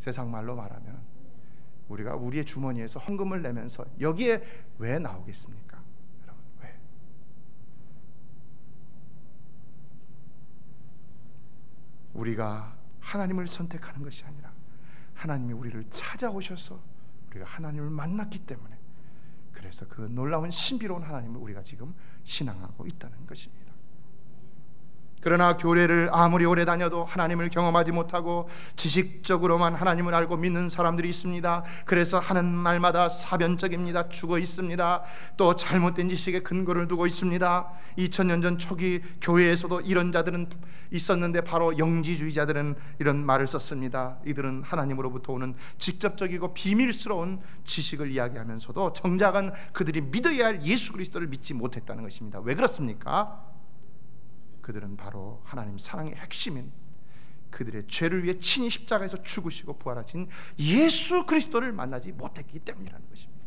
세상 말로 말하면 우리가 우리의 주머니에서 헌금을 내면서 여기에 왜 나오겠습니까? 여러분, 왜? 우리가 하나님을 선택하는 것이 아니라 하나님이 우리를 찾아오셔서 우리가 하나님을 만났기 때문에, 그래서 그 놀라운 신비로운 하나님을 우리가 지금 신앙하고 있다는 것입니다. 그러나 교회를 아무리 오래 다녀도 하나님을 경험하지 못하고 지식적으로만 하나님을 알고 믿는 사람들이 있습니다. 그래서 하는 말마다 사변적입니다. 죽어 있습니다. 또 잘못된 지식에 근거를 두고 있습니다. 2000년 전 초기 교회에서도 이런 자들은 있었는데 바로 영지주의자들은 이런 말을 썼습니다. 이들은 하나님으로부터 오는 직접적이고 비밀스러운 지식을 이야기하면서도 정작은 그들이 믿어야 할 예수 그리스도를 믿지 못했다는 것입니다. 왜 그렇습니까? 그들은 바로 하나님 사랑의 핵심인 그들의 죄를 위해 친히 십자가에서 죽으시고 부활하신 예수 그리스도를 만나지 못했기 때문이라는 것입니다.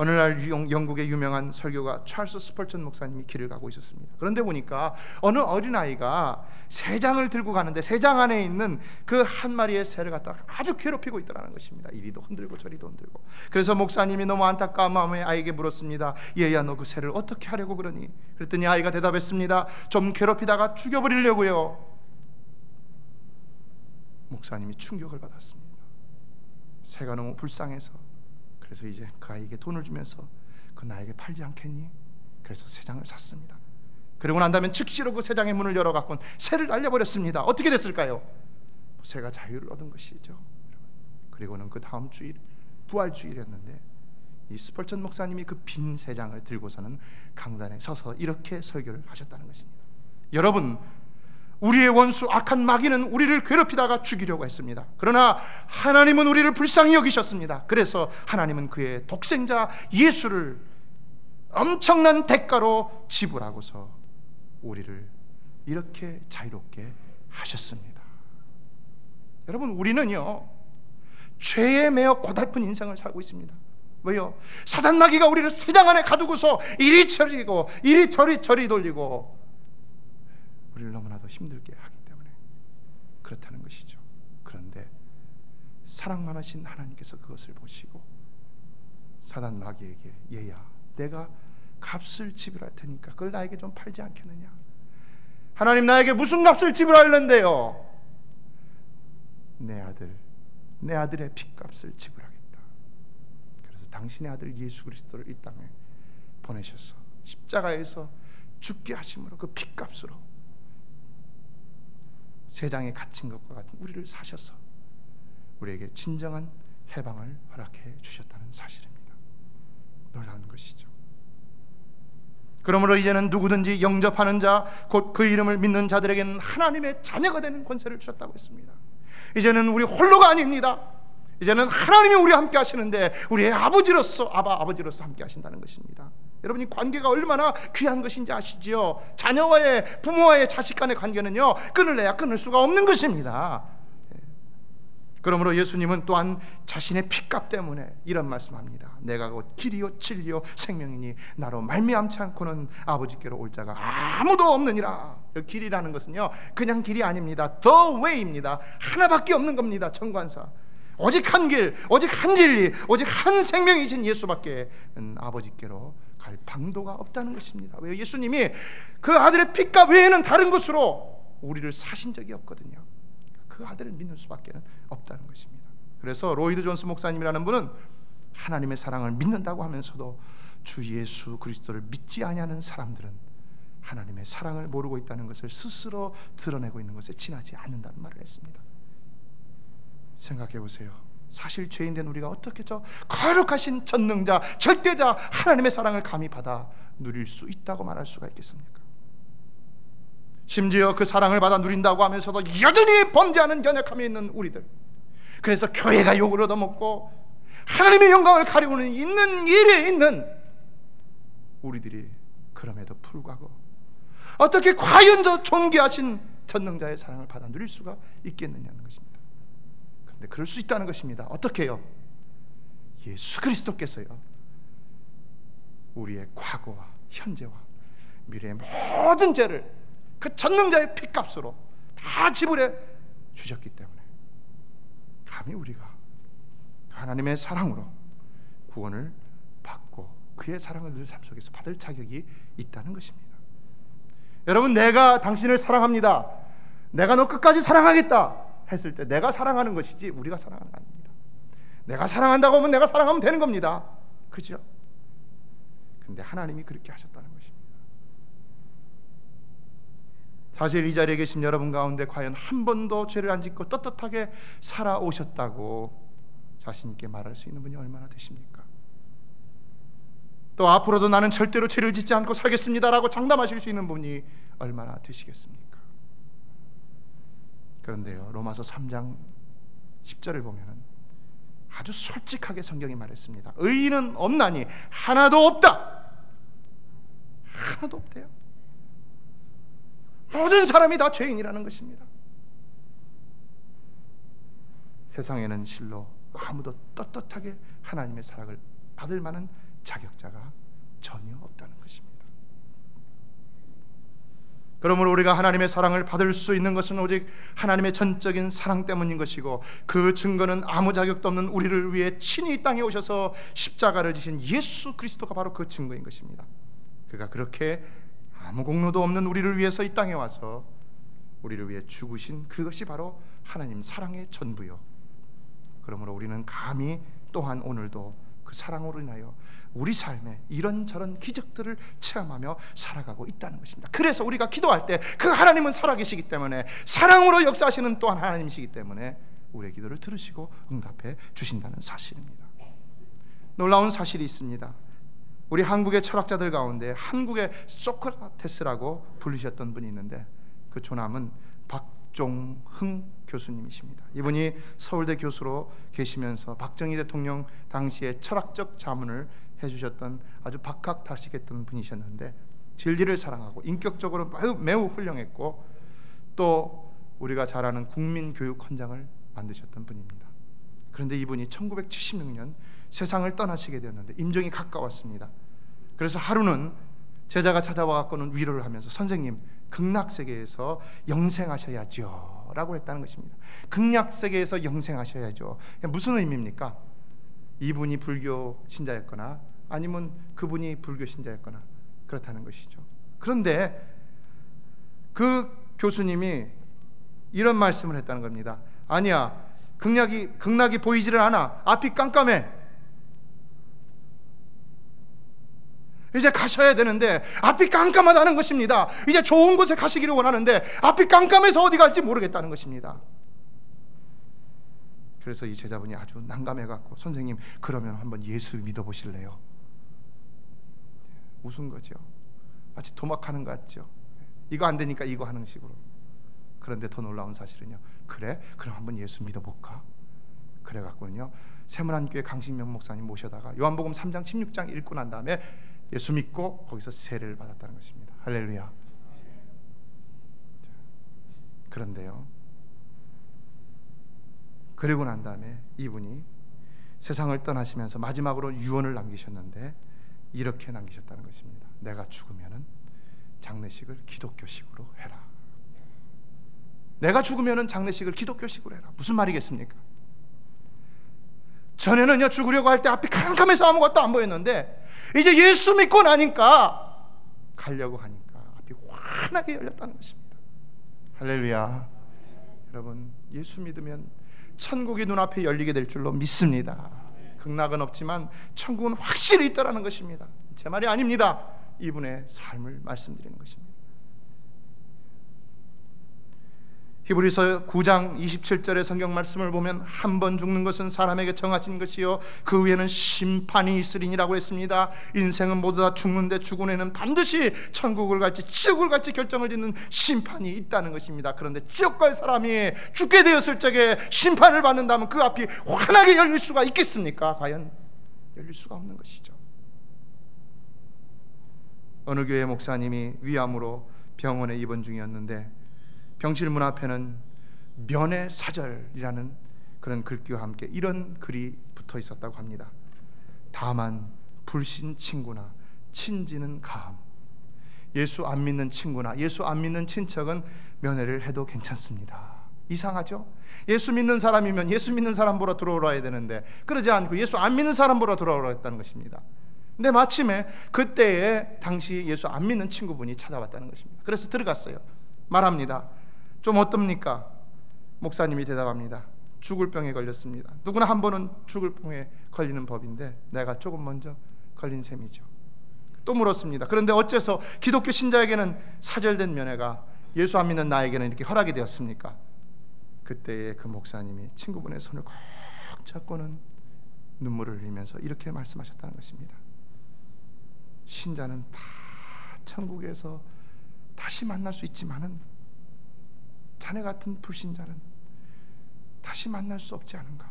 어느 날 영국의 유명한 설교가 찰스 스펄전 목사님이 길을 가고 있었습니다. 그런데 보니까 어느 어린아이가 새 장을 들고 가는데 새 장 안에 있는 그 한 마리의 새를 갖다가 아주 괴롭히고 있더라는 것입니다. 이리도 흔들고 저리도 흔들고. 그래서 목사님이 너무 안타까운 마음에 아이에게 물었습니다. 얘야, 너 그 새를 어떻게 하려고 그러니? 그랬더니 아이가 대답했습니다. 좀 괴롭히다가 죽여버리려고요. 목사님이 충격을 받았습니다. 새가 너무 불쌍해서. 그래서 이제 그 아이에게 돈을 주면서 그 나에게 팔지 않겠니? 그래서 새 장을 샀습니다. 그러고 난 다음에 즉시로 그 새 장의 문을 열어갖고 새를 날려버렸습니다. 어떻게 됐을까요? 새가 자유를 얻은 것이죠. 그리고는 그 다음 주일 부활주일이었는데 이 스펄전 목사님이 그 빈 새 장을 들고서는 강단에 서서 이렇게 설교를 하셨다는 것입니다. 여러분, 우리의 원수 악한 마귀는 우리를 괴롭히다가 죽이려고 했습니다. 그러나 하나님은 우리를 불쌍히 여기셨습니다. 그래서 하나님은 그의 독생자 예수를 엄청난 대가로 지불하고서 우리를 이렇게 자유롭게 하셨습니다. 여러분, 우리는요 죄에 매어 고달픈 인생을 살고 있습니다. 왜요? 사단 마귀가 우리를 새 장 안에 가두고서 이리저리 돌리고 우리를 너무나도 힘들게 하기 때문에 그렇다는 것이죠. 그런데 사랑 많으신 하나님께서 그것을 보시고 사단 마귀에게 얘야, 내가 값을 지불할 테니까 그걸 나에게 좀 팔지 않겠느냐? 하나님, 나에게 무슨 값을 지불하려는데요? 내 아들의 핏값을 지불하겠다. 그래서 당신의 아들 예수 그리스도를 이 땅에 보내셔서 십자가에서 죽게 하심으로 그 핏값으로 새 장에 갇힌 것과 같은 우리를 사셔서 우리에게 진정한 해방을 허락해 주셨다는 사실입니다. 놀라운 것이죠. 그러므로 이제는 누구든지 영접하는 자, 곧 그 이름을 믿는 자들에게는 하나님의 자녀가 되는 권세를 주셨다고 했습니다. 이제는 우리 홀로가 아닙니다. 이제는 하나님이 우리와 함께 하시는데 우리의 아버지로서 아버지로서 함께 하신다는 것입니다. 여러분이 관계가 얼마나 귀한 것인지 아시지요? 자녀와의, 부모와의 자식 간의 관계는요 끊을래야 끊을 수가 없는 것입니다. 그러므로 예수님은 또한 자신의 핏값 때문에 이런 말씀합니다. 내가 곧 길이요 진리요 생명이니 나로 말미암지 않고는 아버지께로 올 자가 아무도 없느니라. 길이라는 것은요 그냥 길이 아닙니다. The way입니다. 하나밖에 없는 겁니다. 정관사. 오직 한 길, 오직 한 진리, 오직 한 생명이신 예수밖에 아버지께로 갈 방도가 없다는 것입니다. 왜? 예수님이 그 아들의 핏값 외에는 다른 것으로 우리를 사신 적이 없거든요. 그 아들을 믿는 수밖에 없다는 것입니다. 그래서 로이드 존스 목사님이라는 분은 하나님의 사랑을 믿는다고 하면서도 주 예수 그리스도를 믿지 아니하는 사람들은 하나님의 사랑을 모르고 있다는 것을 스스로 드러내고 있는 것에 지나지 않는다는 말을 했습니다. 생각해 보세요. 사실 죄인된 우리가 어떻게 저 거룩하신 전능자, 절대자 하나님의 사랑을 감히 받아 누릴 수 있다고 말할 수가 있겠습니까? 심지어 그 사랑을 받아 누린다고 하면서도 여전히 범죄하는 연약함이 있는 우리들, 그래서 교회가 욕을 얻어먹고 하나님의 영광을 가리고는 있는 일에 있는 우리들이 그럼에도 불구하고 어떻게 과연 저 존귀하신 전능자의 사랑을 받아 누릴 수가 있겠느냐는 것입니다. 그런데 그럴 수 있다는 것입니다. 어떻게 해요? 예수 그리스도께서요 우리의 과거와 현재와 미래의 모든 죄를 그 전능자의 핏값으로 다 지불해 주셨기 때문에 감히 우리가 하나님의 사랑으로 구원을 받고 그의 사랑을 늘 삶 속에서 받을 자격이 있다는 것입니다. 여러분, 내가 당신을 사랑합니다, 내가 너 끝까지 사랑하겠다 했을 때 내가 사랑하는 것이지 우리가 사랑하는 거 아닙니다. 내가 사랑한다고 하면 내가 사랑하면 되는 겁니다. 그죠? 근데 하나님이 그렇게 하셨다는 것입니다. 사실 이 자리에 계신 여러분 가운데 과연 한 번도 죄를 안 짓고 떳떳하게 살아오셨다고 자신 있게 말할 수 있는 분이 얼마나 되십니까? 또 앞으로도 나는 절대로 죄를 짓지 않고 살겠습니다라고 장담하실 수 있는 분이 얼마나 되시겠습니까? 그런데요, 로마서 3장 10절을 보면 아주 솔직하게 성경이 말했습니다. 의인은 없나니 하나도 없다. 하나도 없대요. 모든 사람이 다 죄인이라는 것입니다. 세상에는 실로 아무도 떳떳하게 하나님의 사랑을 받을 만한 자격자가 전혀 없다는 것입니다. 그러므로 우리가 하나님의 사랑을 받을 수 있는 것은 오직 하나님의 전적인 사랑 때문인 것이고, 그 증거는 아무 자격도 없는 우리를 위해 친히 이 땅에 오셔서 십자가를 지신 예수 그리스도가 바로 그 증거인 것입니다. 그가 그렇게 아무 공로도 없는 우리를 위해서 이 땅에 와서 우리를 위해 죽으신 그것이 바로 하나님 사랑의 전부요. 그러므로 우리는 감히 또한 오늘도 그 사랑으로 인하여 우리 삶에 이런저런 기적들을 체험하며 살아가고 있다는 것입니다. 그래서 우리가 기도할 때 그 하나님은 살아계시기 때문에, 사랑으로 역사하시는 또한 하나님이시기 때문에 우리의 기도를 들으시고 응답해 주신다는 사실입니다. 놀라운 사실이 있습니다. 우리 한국의 철학자들 가운데 한국의 소크라테스라고 불리셨던 분이 있는데, 그 조남은 박종흥 교수님이십니다. 이분이 서울대 교수로 계시면서 박정희 대통령 당시에 철학적 자문을 해주셨던 아주 박학다식했던 분이셨는데, 진리를 사랑하고 인격적으로 매우 훌륭했고, 또 우리가 잘 아는 국민교육헌장을 만드셨던 분입니다. 그런데 이분이 1976년 세상을 떠나시게 되었는데 임종이 가까웠습니다. 그래서 하루는 제자가 찾아와서는 위로를 하면서, 선생님, 극락세계에서 영생하셔야죠 라고 했다는 것입니다. 극락세계에서 영생하셔야죠. 무슨 의미입니까? 이분이 불교 신자였거나 아니면 그분이 불교 신자였거나 그렇다는 것이죠. 그런데 그 교수님이 이런 말씀을 했다는 겁니다. 아니야, 극락이 보이지를 않아. 앞이 깜깜해. 이제 가셔야 되는데 앞이 깜깜하다는 것입니다. 이제 좋은 곳에 가시기를 원하는데 앞이 깜깜해서 어디 갈지 모르겠다는 것입니다. 그래서 이 제자분이 아주 난감해갖고, 선생님, 그러면 한번 예수 믿어보실래요? 웃은 거죠. 마치 도막하는 것 같죠. 이거 안 되니까 이거 하는 식으로. 그런데 더 놀라운 사실은요, 그래? 그럼 한번 예수 믿어볼까? 그래갖고는요, 세문안교회 강신명 목사님 모셔다가 요한복음 3장 16장 읽고 난 다음에 예수 믿고 거기서 세례를 받았다는 것입니다. 할렐루야. 그런데요, 그리고 난 다음에 이분이 세상을 떠나시면서 마지막으로 유언을 남기셨는데 이렇게 남기셨다는 것입니다. 내가 죽으면은 장례식을 기독교식으로 해라. 내가 죽으면은 장례식을 기독교식으로 해라. 무슨 말이겠습니까? 전에는요, 죽으려고 할 때 앞이 캄캄해서 아무것도 안 보였는데 이제 예수 믿고 나니까 가려고 하니까 앞이 환하게 열렸다는 것입니다. 할렐루야. 여러분, 예수 믿으면 천국이 눈앞에 열리게 될 줄로 믿습니다. 극락은 없지만 천국은 확실히 있다라는 것입니다. 제 말이 아닙니다. 이분의 삶을 말씀드리는 것입니다. 히브리서 9장 27절의 성경 말씀을 보면, 한 번 죽는 것은 사람에게 정하신 것이요 그 후에는 심판이 있으리니라고 했습니다. 인생은 모두 다 죽는데 죽은 후에는 반드시 천국을 갈지 지옥을 갈지 결정을 짓는 심판이 있다는 것입니다. 그런데 지옥 갈 사람이 죽게 되었을 적에 심판을 받는다면 그 앞이 환하게 열릴 수가 있겠습니까? 과연 열릴 수가 없는 것이죠. 어느 교회 목사님이 위암으로 병원에 입원 중이었는데 병실 문 앞에는 면회 사절이라는 그런 글귀와 함께 이런 글이 붙어 있었다고 합니다. 다만 불신 친구나 친지는 가함, 예수 안 믿는 친구나 예수 안 믿는 친척은 면회를 해도 괜찮습니다. 이상하죠? 예수 믿는 사람이면 예수 믿는 사람 보러 들어오라 되는데 그러지 않고 예수 안 믿는 사람 보러 들어오라 했다는 것입니다. 근데 마침에 그때에 당시 예수 안 믿는 친구분이 찾아왔다는 것입니다. 그래서 들어갔어요. 말합니다. 좀 어떻습니까? 목사님이 대답합니다. 죽을 병에 걸렸습니다. 누구나 한 번은 죽을 병에 걸리는 법인데 내가 조금 먼저 걸린 셈이죠. 또 물었습니다. 그런데 어째서 기독교 신자에게는 사절된 면회가 예수 안 믿는 나에게는 이렇게 허락이 되었습니까? 그때에 그 목사님이 친구분의 손을 꼭 잡고는 눈물을 흘리면서 이렇게 말씀하셨다는 것입니다. 신자는 다 천국에서 다시 만날 수 있지만은 자네 같은 불신자는 다시 만날 수 없지 않은가?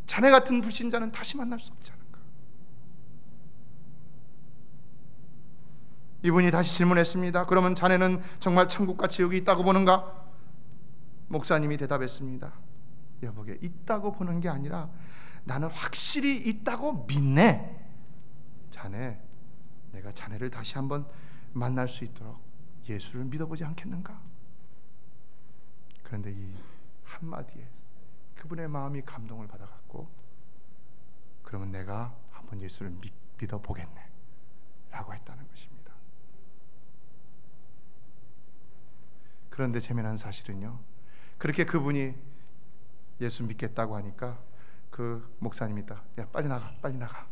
자네 같은 불신자는 다시 만날 수 없지 않은가? 이분이 다시 질문했습니다. 그러면 자네는 정말 천국과 지옥이 있다고 보는가? 목사님이 대답했습니다. 여보게, 있다고 보는 게 아니라 나는 확실히 있다고 믿네. 자네, 내가 자네를 다시 한번 만날 수 있도록 예수를 믿어보지 않겠는가? 그런데 이 한마디에 그분의 마음이 감동을 받아갖고 그러면 내가 한번 예수를 믿어보겠네 라고 했다는 것입니다. 그런데 재미난 사실은요, 그렇게 그분이 예수 믿겠다고 하니까 그 목사님이 있다. 야, 빨리 나가, 빨리 나가.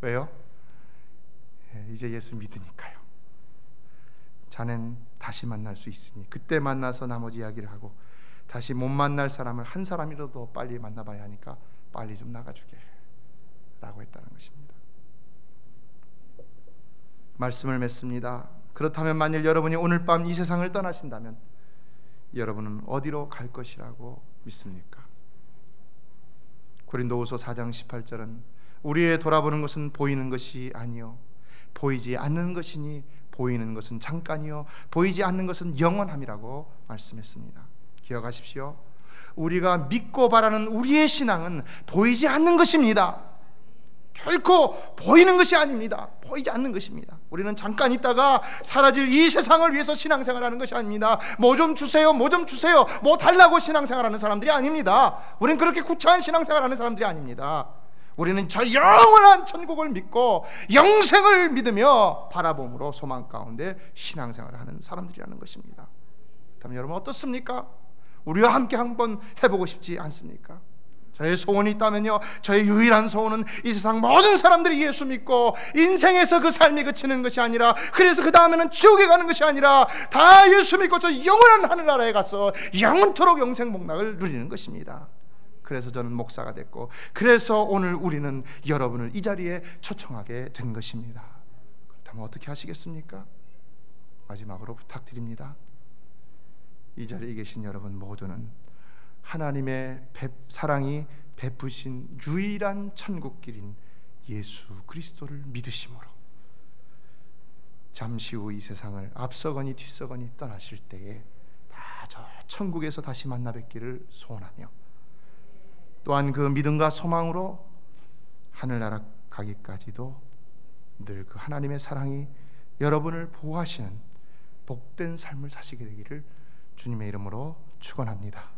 왜요? 이제 예수 믿으니까요. 자넨 다시 만날 수 있으니 그때 만나서 나머지 이야기를 하고, 다시 못 만날 사람을 한 사람이라도 빨리 만나봐야 하니까 빨리 좀 나가주게 라고 했다는 것입니다. 말씀을 맺습니다. 그렇다면 만일 여러분이 오늘 밤 이 세상을 떠나신다면 여러분은 어디로 갈 것이라고 믿습니까? 고린도후서 4장 18절은 우리의 돌아보는 것은 보이는 것이 아니요 보이지 않는 것이니 보이는 것은 잠깐이요 보이지 않는 것은 영원함이라고 말씀했습니다. 기억하십시오. 우리가 믿고 바라는 우리의 신앙은 보이지 않는 것입니다. 결코 보이는 것이 아닙니다. 보이지 않는 것입니다. 우리는 잠깐 있다가 사라질 이 세상을 위해서 신앙생활하는 것이 아닙니다. 뭐 좀 주세요, 뭐 좀 주세요, 뭐 달라고 신앙생활하는 사람들이 아닙니다. 우리는 그렇게 구차한 신앙생활하는 사람들이 아닙니다. 우리는 저 영원한 천국을 믿고 영생을 믿으며 바라봄으로 소망 가운데 신앙생활을 하는 사람들이라는 것입니다. 그럼 여러분 어떻습니까? 우리와 함께 한번 해보고 싶지 않습니까? 저의 소원이 있다면요, 저의 유일한 소원은 이 세상 모든 사람들이 예수 믿고 인생에서 그 삶이 그치는 것이 아니라, 그래서 그 다음에는 지옥에 가는 것이 아니라 다 예수 믿고 저 영원한 하늘나라에 가서 영원토록 영생 복락을 누리는 것입니다. 그래서 저는 목사가 됐고, 그래서 오늘 우리는 여러분을 이 자리에 초청하게 된 것입니다. 그렇다면 어떻게 하시겠습니까? 마지막으로 부탁드립니다. 이 자리에 계신 여러분 모두는 하나님의 사랑이 베푸신 유일한 천국길인 예수 그리스도를 믿으심으로 잠시 후 이 세상을 앞서거니 뒤서거니 떠나실 때에 다 저 천국에서 다시 만나 뵙기를 소원하며, 또한 그 믿음과 소망으로 하늘나라 가기까지도 늘 그 하나님의 사랑이 여러분을 보호하시는 복된 삶을 사시게 되기를 주님의 이름으로 축원합니다.